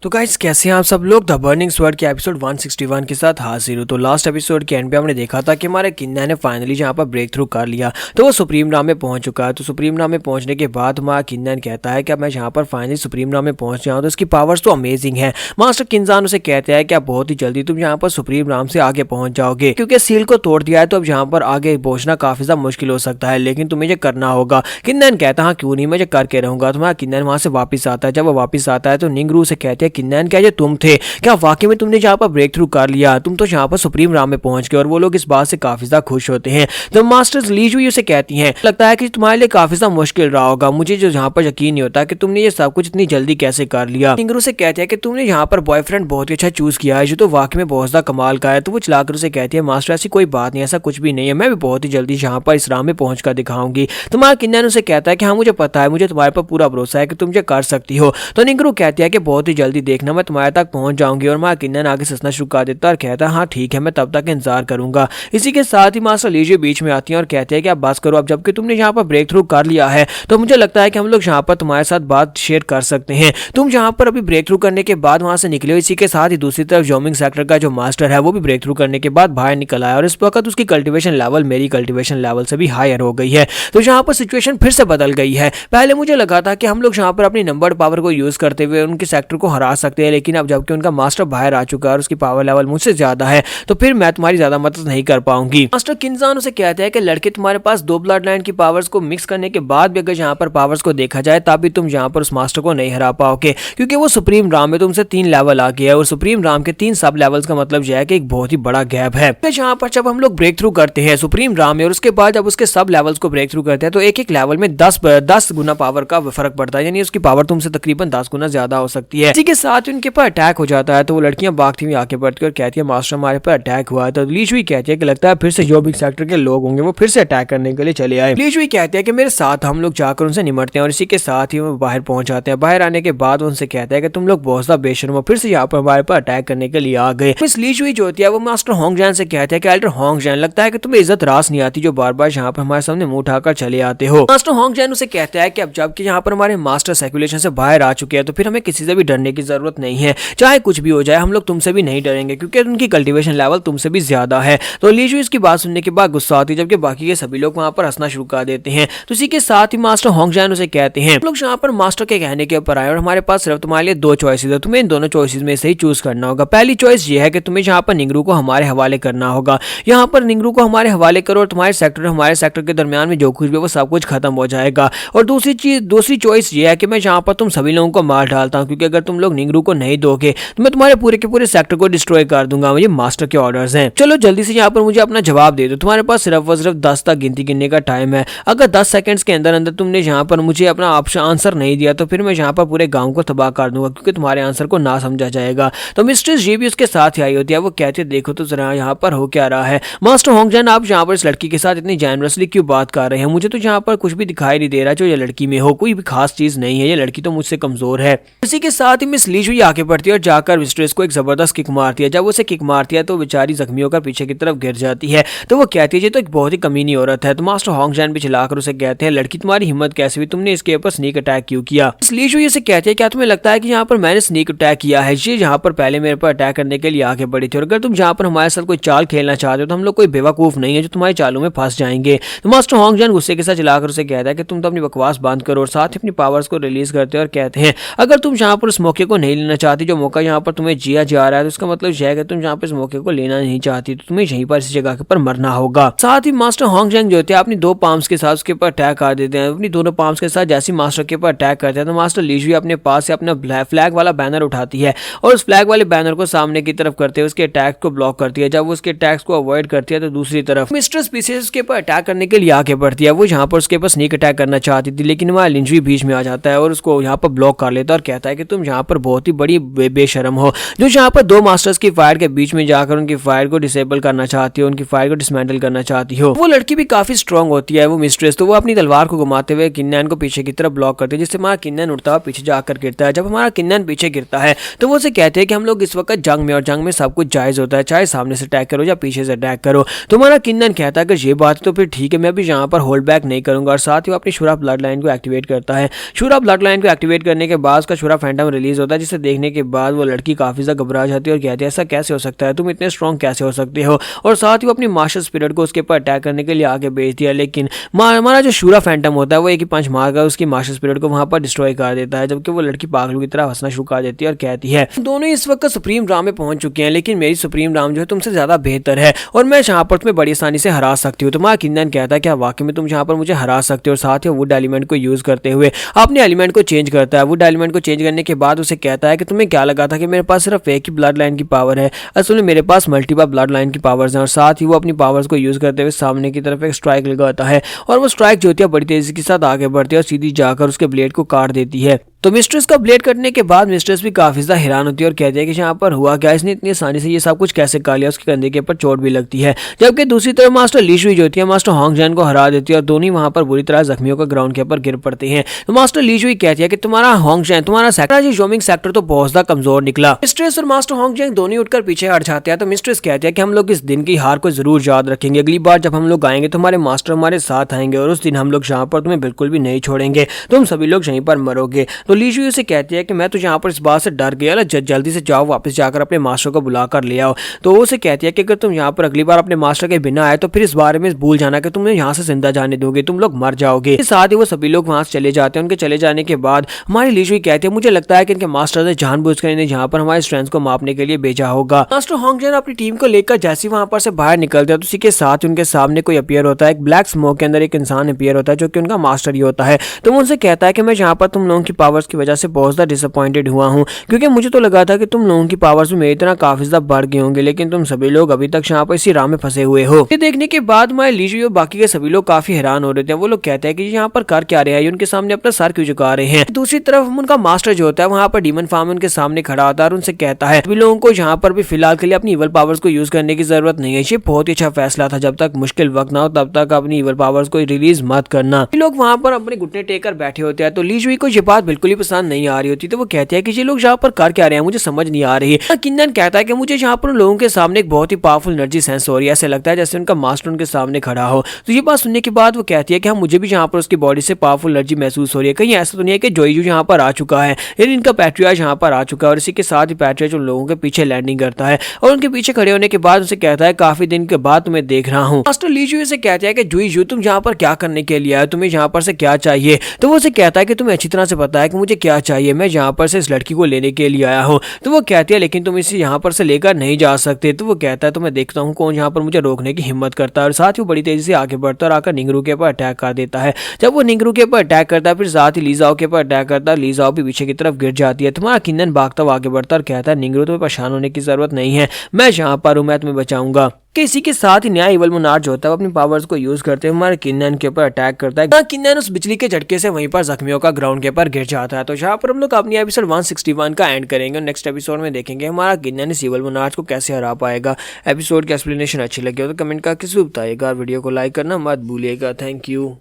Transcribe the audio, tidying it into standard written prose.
तो गाइस कैसे हैं आप सब लोग। द बर्निंग स्वर्ड के एपिसोड 161 के साथ हाजिर हूं। तो लास्ट एपिसोड के एंड पे हमने देखा था कि हमारे किन्ना ने फाइनली जहां पर ब्रेक थ्रू कर लिया तो वो सुप्रीम राम में पहुंच चुका है। तो सुप्रीम राम में पहुंचने के बाद हमारा किन्ना कहता है कि अब मैं जहां पर फाइनली सुप्रीम राम में पहुंच जाऊँ तो इसकी पावर्स तो अमेजिंग है। मास्टर किन्जान उसे कहते हैं कि अब बहुत ही जल्दी तुम यहाँ पर सुप्रीम राम से आगे पहुंच जाओगे, क्योंकि सील को तोड़ दिया है तो अब यहाँ पर आगे पहुंचना काफी ज्यादा मुश्किल हो सकता है, लेकिन तुम्हें ये करना होगा। किन्नन कहता हाँ क्यों नहीं, मैं ये करके रहूंगा। तुम्हारा किन्नन वहां से वापस आता है। जब वो वापस आता है तो निंगरू से कहते हैं किन्नन क्या ये तुम थे, क्या वाकई में तुमने जहां पर ब्रेक थ्रू कर लिया, तुम तो जहां पर सुप्रीम राम में पहुंच गए। और वो लोग इस बात से काफी ज्यादा खुश होते हैं। तो मास्टर्स लीजुई उसे कहती हैं लगता है कि तुम्हारे लिए काफी ज्यादा मुश्किल रहा होगा, मुझे जो जहां पर यकीन नहीं होता कि तुमने ये सब कुछ इतनी जल्दी कैसे कर लिया। निंगरू से कहते हैं कि तुमने यहाँ पर बॉयफ्रेंड बहुत ही अच्छा चूज किया है जो तो वाकई में बहुत ज्यादा कमाल का है। तो वो चलाकर उसे कहती है मास्टर ऐसी कोई बात नहीं, ऐसा कुछ भी नहीं है, मैं भी बहुत ही जल्दी यहाँ पर इस राम में पहुंच कर दिखाऊंगी। तुम्हारा किन्नन उसे कहता है कि हाँ मुझे पता है, मुझे तुम्हारे पर पूरा भरोसा है कि तुम ये कर सकती हो। तो निंगरू कहती है कि बहुत ही जल्दी देखना मैं तुम्हारे तक पहुंच जाऊंगी। और माँ किन्नन आगे हंसना शुरू कर देता है और कहता है हाँ ठीक है, मैं तब तक इंतजार करूंगा। इसी के साथ ही मास्टर लीजिए बीच में आती है और कहते हैं कि आप बस करो, अब जबकि तुमने यहाँ पर ब्रेक थ्रू कर लिया है तो मुझे लगता है कि हम लोग यहाँ पर तुम्हारे साथ बात शेयर कर सकते हैं। तुम यहाँ पर अभी ब्रेक थ्रू करने के बाद वहां से निकले हो। इसी के साथ ही दूसरी तरफ जोमिंग सेक्टर का जो मास्टर है वो भी ब्रेक थ्रू करने के बाद बाहर निकल आया और इस वक्त उसकी कल्टिवेशन लेवल मेरी कल्टिवेशन लेवल से भी हायर हो गई है। तो यहाँ पर सिचुएशन फिर से बदल गई है। पहले मुझे लगा था कि हम लोग यहाँ पर अपनी नंबर्ड पावर को यूज करते हुए उनके सेक्टर को हरा सकते हैं, लेकिन अब जबकि उनका मास्टर बाहर आ चुका है और उसकी पावर लेवल मुझसे ज्यादा है तो फिर मैं तुम्हारी ज्यादा मदद नहीं कर पाऊंगी। मास्टर किन्जान उसे कहते हैं कि लड़के तुम्हारे पास दो ब्लड लाइन की पावर्स को मिक्स करने के बाद भी अगर यहाँ पर पावर्स को देखा जाए तब भी तुम यहाँ पर उस मास्टर को नहीं हरा पाओगे, क्योंकि वो सुप्रीम राम में तुमसे 3 लेवल आ गया है और सुप्रीम राम के 3 सब लेवल्स का मतलब यह है कि एक बहुत ही बड़ा गैप है। यहाँ पर जब हम लोग ब्रेक थ्रू करते हैं सुप्रीम राम में और उसके बाद जब उसके सब लेवल्स को ब्रेक थ्रू करते हैं तो एक एक लेवल में 10 गुना पावर का फर्क पड़ता है, यानी उसकी पावर तुमसे तकरीबन 10 गुना ज्यादा हो सकती है। इसी के साथ उनके पर अटैक हो जाता है तो वो लड़कियां भागती हुई आगे बढ़ती और कहती है मास्टर हमारे पर अटैक हुआ है। तो लीजुई कहती है कि लगता है फिर से जो भी सेक्टर के लोग होंगे वो फिर से अटैक करने के लिए चले आए। लीजुई कहते हैं कि मेरे साथ हम लोग जाकर उनसे निमटते हैं और इसी के साथ ही वो बाहर पहुंच जाते हैं। बाहर आने के बाद उनसे कहता है कि तुम लोग बहुत ज्यादा बेशर्म हो, फिर से यहाँ पर हमारे पर अटैक करने के लिए आ गए। मिस लीजुई जो होती है वो मास्टर होंगजैन से कहते हैं कि एल्डर होंगजैन लगता है कि तुम्हें इज्जत रास नहीं आती जो बार बार यहाँ पर हमारे सामने मुंह उठाकर चले आते हो। मास्टर होंगजैन उसे कहता है कि अब जबकि यहाँ पर हमारे मास्टर सर्कुलेशन से बाहर आ चुके हैं तो फिर हमें किसी से भी डरने की जरूरत नहीं है, चाहे कुछ भी हो जाए हम लोग तुमसे भी नहीं डरेंगे क्योंकि उनकी कल्टीवेशन लेवल तुमसे भी ज्यादा है। तो लीजुई इसकी बात सुनने के बाद गुस्सा आती है जबकि बाकी के सभी लोग वहां पर हंसना शुरू कर देते हैं। तो इसी के साथ ही मास्टर होंगजैन उसे कहते हैं लोग यहाँ पर मास्टर के कहने के ऊपर आए और हमारे पास सिर्फ तुम्हारे लिए 2 चॉइसेस है, तुम्हें इन दोनों चॉइसेस में से ही चूज करना होगा। पहली चॉइस ये है कि तुम्हें यहाँ पर निंगरू को हमारे हवाले करना होगा, यहाँ पर निंगरू को हमारे हवाले करो और तुम्हारे सेक्टर हमारे सेक्टर के दरमियान में जो कुछ भी वो सब कुछ खत्म हो जाएगा। और दूसरी चॉइस ये है कि मैं यहाँ पर तुम सभी लोगों को मार डालता हूँ, क्योंकि अगर तुम लोग निंगरू को नहीं दोगे तो मैं तुम्हारे पूरे के पूरे सेक्टर को डिस्ट्रॉय कर दूंगा। मुझे मास्टर के ऑर्डर्स हैं। चलो जल्दी से यहाँ पर मुझे अपना जवाब दे दो। तुम्हारे पास सिर्फ 10 तक गिनती गिनने का टाइम है। अगर 10 सेकंड्स के अंदर अंदर तुमने यहाँ पर मुझे अपना आंसर नहीं दिया तो फिर मैं यहाँ पर पूरे गांव को तबाह कर दूंगा, क्योंकि तुम्हारे आंसर को ना समझा जाएगा। तो मिस्ट्रेस जी भी उसके साथ ही आई होती है। वो कहती है देखो तो जरा यहाँ पर हो क्या रहा है। मास्टर होंगजैन आप यहाँ पर इस लड़की के साथ इतनी जेनरसली क्यों बात कर रहे हैं, मुझे तो यहाँ पर कुछ भी दिखाई नहीं दे रहा जो ये लड़की में हो, कोई भी खास चीज नहीं है, ये लड़की तो मुझसे कमजोर है। इसी के साथ ही मिस लीजुई आगे बढ़ती है और जाकर मिस्ट्रेस को एक जबरदस्त किक मारती है। जब उसे किक मारती है तो बेचारी जख्मी होकर पीछे की तरफ गिर जाती है। तो वो कहती है ये तो एक बहुत ही कमीनी औरत है। तो मास्टर होंगजैन भी चिल्लाकर उसे कहते हैं लड़की तुम्हारी हिम्मत कैसे हुई, तुमने इसके ऊपर स्नीक अटैक क्यों किया। लीजुई उसे कहती है क्या तुम्हें लगता है कि यहाँ पर मैंने स्नीक अटैक किया है, ये यहाँ पर पहले मेरे पर अटैक करने के लिए आगे बढ़ी थी और अगर तुम यहाँ पर हमारे साथ कोई चाल खेलना चाहते हो तो हम लोग कोई बेवकूफ नहीं है जो तुम्हारी चालों में फंस जाएंगे। तो मास्टर होंगजैन गुस्से के साथ चिल्लाकर उसे कहता है कि तुम तो अपनी बकवास बंद करो और साथ ही अपनी पावर्स को रिलीज करते हैं और कहते हैं अगर तुम यहाँ पर उस मौके को नहीं लेना चाहती जो मौका यहाँ पर तुम्हें जिया जा रहा है तो इसका मतलब यह है कि तुम यहाँ पर इस मौके को लेना नहीं चाहती तो तुम्हें यहीं पर इस जगह के पर मरना होगा। साथ ही मास्टर होंगजैन जो होते हैं अपनी 2 पाम्स के साथ उसके ऊपर अटैक कर देते हैं। अपनी दोनों पाम्स के साथ जैसे मास्टर के ऊपर अटैक करते हैं तो मास्टर लीजुई अपने पास से अपना फ्लैग वाला बैनर उठाती है और उस फ्लैग वाले बैनर को सामने की तरफ करते हुए उसके अटैक को ब्लॉक करती है। जब वो उसके अटैक्स को अवॉइड करती है तो दूसरी तरफ मिस्टर स्पीसीज उसके ऊपर अटैक करने के लिए आगे बढ़ती है। वो यहाँ पर उसके ऊपर स्नीक अटैक करना चाहती थी, लेकिन वहाँ लीजुई बीच में आ जाता है और उसको यहाँ पर ब्लॉक कर लेता है और कहता है कि तुम यहाँ पर बहुत ही बड़ी बेशरम हो जो यहाँ पर 2 मास्टर्स की फायर के बीच में जाकर उनकी फायर को डिसेबल करना चाहती हो, उनकी फायर को डिसमेंटल करना चाहती हो। वो लड़की भी काफी स्ट्रांग होती है वो मिस्ट्रेस, तो वो अपनी तलवार को घुमाते हुए किन्नन को पीछे की तरफ ब्लॉक करती है जिससे हमारा किन्नन उड़ता हुआ पीछे जाकर गिरता है। जब हमारा किन्नन पीछे गिरता है तो वो उसे कहते हैं कि हम लोग इस वक्त जंग में और जंग में सब कुछ जायज होता है, चाहे सामने से अटैक करो या पीछे से अटैक करो। तो हमारा किन्नन कहता है कि ये बात तो फिर ठीक है, मैं भी यहाँ पर होल्ड बैक नहीं करूंगा और साथ ही वो अपनी शुरा ब्लड लाइन को एक्टिवेट करता है। शुरा ब्लड लाइन को एक्टिवेट करने के बाद उसका शुरा फैंटम रिलीज होता होता है, जिसे देखने के बाद वो लड़की काफी ज्यादा घबरा जाती है और कहती है ऐसा कैसे हो सकता है, तुम इतने स्ट्रॉन्ग कैसे हो सकते हो। और साथ ही वो अपनी मास्टर स्पिरिट को उसके ऊपर अटैक करने के लिए आगे भेज दिया, लेकिन हमारा जो शूरा फैंटम होता है वो एक ही पंच मारकर उसकी मास्टर स्पिरिट को वहां पर डिस्ट्रॉय कर देता है, जबकि वो लड़की पागलों की तरह हंसना शुरू कर देती है और कहती है दोनों ही इस वक्त सुप्रीम राम में पहुंच चुके हैं, लेकिन मेरी सुप्रीम राम जो है तुमसे ज्यादा बेहतर है और मैं जहां पर तुम्हें बड़ी आसानी से हरा सकती हूँ। तुम्हारा किन्नन कहता है क्या वाकई में तुम जहां पर मुझे हरा सकते हो। और साथ ही वुड एलिमेंट को यूज करते हुए अपने एलिमेंट को चेंज करता है। वुड एलिमेंट को चेंज करने के बाद उसे कहता है कि तुम्हें क्या लगा था कि मेरे पास सिर्फ एक ही ब्लड लाइन की पावर है, असल में मेरे पास मल्टीपल ब्लड लाइन की पावर्स हैं। और साथ ही वो अपनी पावर्स को यूज करते हुए सामने की तरफ एक स्ट्राइक लगाता है और वो स्ट्राइक जो होती है बड़ी तेजी के साथ आगे बढ़ती है और सीधी जाकर उसके ब्लेड को काट देती है। तो मिस्ट्रेस का ब्लेड कटने के बाद मिस्ट्रेस भी काफी ज्यादा हैरान होती है और कहती है कि यहाँ पर हुआ क्या, इसने इतनी आसानी से ये सब कुछ कैसे कर लिया। उसके कंधे के ऊपर चोट भी लगती है। जबकि दूसरी तरफ मास्टर ली शुई जो होती है मास्टर होंग जैन को हरा देती है और दोनों वहां पर बुरी तरह जख्मियों का ग्राउंड के ऊपर गिर पड़ते हैं। तो मास्टर ली शुई कहती है कि तुम्हारा होंग जैन तुम्हारा सेक्टर जोमिंग सेक्टर तो बहुत ज्यादा कमजोर निकला। मिस्ट्रेस और मास्टर होंग जैन दोनों उठकर पीछे हट जाते हैं। तो मिस्ट्रेस कहती है कि हम लोग इस दिन की हार को जरूर याद रखेंगे, अगली बार जब हम लोग आएंगे तो हमारे मास्टर हमारे साथ आएंगे और उस दिन हम लोग यहाँ पर तुम्हें बिल्कुल भी नहीं छोड़ेंगे, तुम सभी लोग यहीं पर मरोगे। तो ली शुई उसे कहती है कि मैं तो यहाँ पर इस बात से डर गया, जल्दी से जाओ वापस जाकर अपने मास्टर को बुलाकर ले आओ। तो वो उसे कहती है कि अगर तुम यहाँ पर अगली बार अपने मास्टर के बिना आए तो फिर इस बारे में भूल जाना कि तुम्हें यहाँ से जिंदा जाने दोगे, तुम लोग मर जाओगे। साथ ही वो सभी लोग वहां से चले जाते हैं। उनके चले जाने के बाद हमारी ली शुई कहती है मुझे लगता है कि इनके मास्टर ने जानबूझकर इन्हें यहाँ पर हमारे स्ट्रेंथ को मापने के लिए भेजा होगा। मास्टर होंग जैन अपनी टीम को लेकर जैसे वहां पर से बाहर निकलते हैं तो उसी के साथ उनके सामने कोई अपीयर होता है। एक ब्लैक स्मोक के अंदर एक इंसान अपीयर होता है जो कि उनका मास्टर ही होता है। तो वो उनसे कहता है कि मैं यहाँ पर तुम लोगों की पावर्स की वजह से बहुत ज्यादा डिसअपॉइंटेड हुआ हूँ, क्योंकि मुझे तो लगा था कि तुम लोगों की पावर्स भी मेरी तरह काफी ज्यादा बढ़ गए होंगे, लेकिन तुम सभी लोग अभी तक यहाँ पर इसी राह में फंसे हुए हो। ये देखने के बाद मैं ली शुई और बाकी के सभी लोग काफी हैरान हो रहे थे। वो लोग कहते हैं कि यहाँ पर कर क्या रहे हैं, उनके सामने अपना सर क्यों झुका रहे हैं। दूसरी तरफ उनका मास्टर जो होता है वहां पर डीमन फार्म उनके सामने खड़ा होता है और उनसे कहता है सभी लोगों को यहाँ पर भी फिलहाल के लिए अपनी इवल पावर्स को यूज करने की जरूरत नहीं है। ये बहुत ही अच्छा फैसला था, जब तक मुश्किल वक्त ना हो तब तक अपनी इवल पावर्स को रिलीज मत करना। लोग वहां पर अपने घुटने टेक कर बैठे होते हैं। तो ली शुई को ये बात बिल्कुल ही पसंद नहीं आ रही होती। तो वो कहते हैं कि ये लोग यहाँ पर कर क्या रहे हैं, मुझे समझ नहीं आ रही है। किन्नन कहता है कि मुझे यहाँ पर लोगों के सामने एक बहुत ही पावरफुल एनर्जी सेंस हो रही है, ऐसे लगता है जैसे उनका मास्टर उनके सामने खड़ा हो। तो ये बात सुनने के बाद वो कहती है कि मुझे भी यहाँ पर उसकी बॉडी से पावरफुल एनर्जी महसूस हो रही है, कहीं ऐसा तो नहीं है कि जोईजू यहाँ पर आ चुका है, यानी इनका पैट्रियार्च यहाँ पर आ चुका है। और इसी के साथ ही पैट्रियार्च उन लोगों के पीछे लैंडिंग करता है और उनके पीछे खड़े होने के बाद उसे कहता है काफी दिन के बाद तुम्हें देख रहा हूँ। मास्टर ली शुई से कहता है कि जोईजू तुम यहाँ पर क्या करने के लिए आए, तुम्हें यहाँ पर से क्या चाहिए। तो वो उसे कहता है कि तुम्हें अच्छी तरह से पता है कि मुझे क्या चाहिए, मैं यहाँ पर से इस लड़की को लेने के लिए आया हूँ। तो वो कहती है लेकिन तुम इसे यहाँ पर से लेकर नहीं जा सकते। तो वो कहता है तो मैं देखता हूँ कौन यहाँ पर मुझे रोकने की हिम्मत करता है। और साथ ही वो बड़ी तेजी से आगे बढ़ता है और आकर निंगरू के ऊपर अटैक कर देता है। जब वो निंगरू के ऊपर अटैक करता है फिर साथ ही लीजाओ के ऊपर अटैक करता है, लीजाओ भी पीछे की तरफ गिर जाती है। तुम्हारा किन्नन भागता हुआ आगे बढ़ता है और कहता है निंगरू तुम्हें परेशान होने की जरूरत नहीं है, मैं यहाँ पर हूँ, मैं तुम्हें बचाऊंगा। इसी के साथ ही नया इवल मोनार्च जो होता है वो अपनी पावर्स को यूज करते हुए हमारे किन्नन के ऊपर अटैक करता है। किन्नन उस बिजली के झटके से वहीं पर जख्मियों का ग्राउंड के ऊपर गिर जाता है। तो यहाँ पर हम लोग अपनी एपिसोड 161 का एंड करेंगे। नेक्स्ट एपिसोड में देखेंगे हमारा किन्नन इस इवल मोनार्च को कैसे हरा पाएगा। एपिसोड की एक्सप्लेनेशन अच्छी लगी हो तो कमेंट करके जरूर बताइएगा। वीडियो को लाइक करना मत भूलिएगा। Thank you.